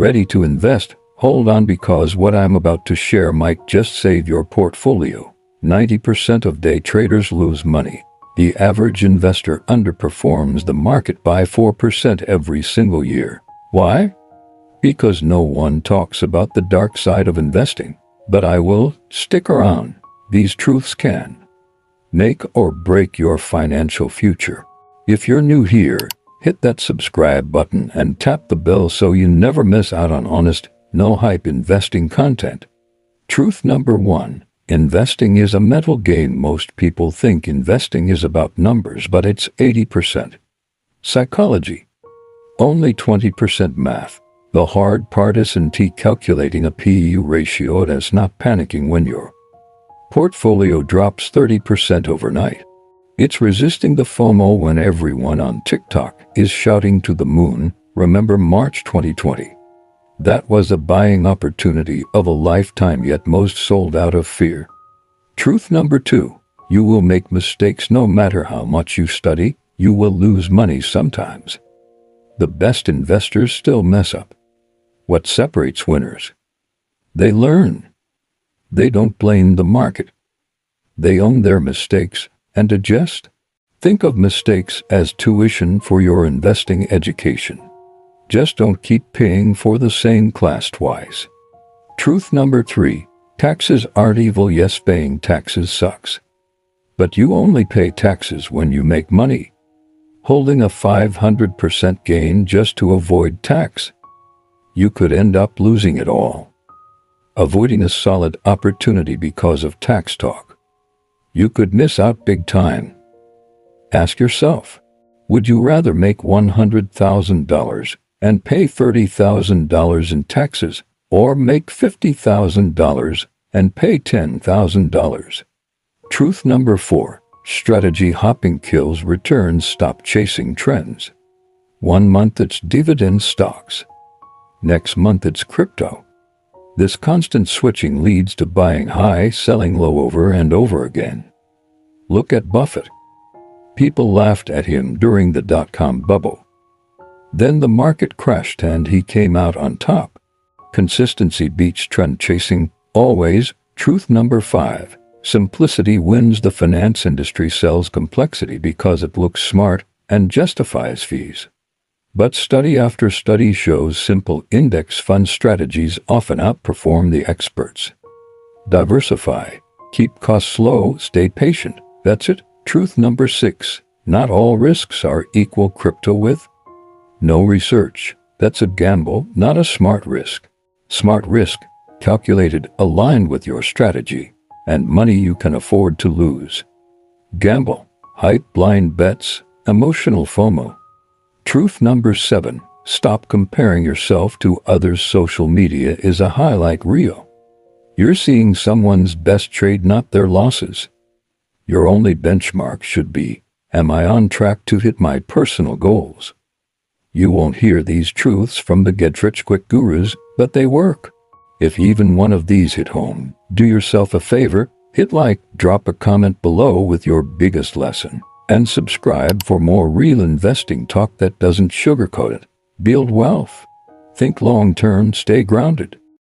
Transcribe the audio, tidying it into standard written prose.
Ready to invest? Hold on, because what I'm about to share might just save your portfolio. 90% of day traders lose money. The average investor underperforms the market by 4% every single year. Why? Because no one talks about the dark side of investing. But I will. Stick around. These truths can make or break your financial future. If you're new here, hit that subscribe button and tap the bell so you never miss out on honest, no-hype investing content. Truth number 1. Investing is a mental game. Most people think investing is about numbers, but it's 80% psychology, only 20% math. The hard part isn't calculating a P/E ratio. That's not panicking when your portfolio drops 30% overnight. It's resisting the FOMO when everyone on TikTok is shouting to the moon. Remember March 2020? That was a buying opportunity of a lifetime, yet most sold out of fear. Truth number 2. You will make mistakes no matter how much you study. You will lose money sometimes. The best investors still mess up. What separates winners? They learn. They don't blame the market. They own their mistakes and adjust. Think of mistakes as tuition for your investing education. Just don't keep paying for the same class twice. Truth number 3. Taxes aren't evil. Yes, paying taxes sucks. But you only pay taxes when you make money. Holding a 500% gain just to avoid tax, you could end up losing it all. Avoiding a solid opportunity because of tax talk, you could miss out big time. Ask yourself, would you rather make $100,000 and pay $30,000 in taxes, or make $50,000 and pay $10,000? Truth number 4. Strategy hopping kills returns. Stop chasing trends. 1 month it's dividend stocks. Next month it's crypto. This constant switching leads to buying high, selling low over and over again. Look at Buffett. People laughed at him during the dot-com bubble. Then the market crashed and he came out on top. Consistency beats trend chasing, always. Truth number 5. Simplicity wins. The finance industry sells complexity because it looks smart and justifies fees. But study after study shows simple index fund strategies often outperform the experts. Diversify. Keep costs low. Stay patient. That's it. Truth number 6. Not all risks are equal. Crypto with no research. That's a gamble, not a smart risk. Smart risk, calculated, aligned with your strategy, and money you can afford to lose. Gamble, hype, blind bets, emotional FOMO. Truth number 7. Stop comparing yourself to others. Social media is a highlight reel. You're seeing someone's best trade, not their losses. Your only benchmark should be, am I on track to hit my personal goals? You won't hear these truths from the get-rich-quick gurus, but they work. If even one of these hit home, do yourself a favor, hit like, drop a comment below with your biggest lesson, and subscribe for more real investing talk that doesn't sugarcoat it. Build wealth. Think long-term, stay grounded.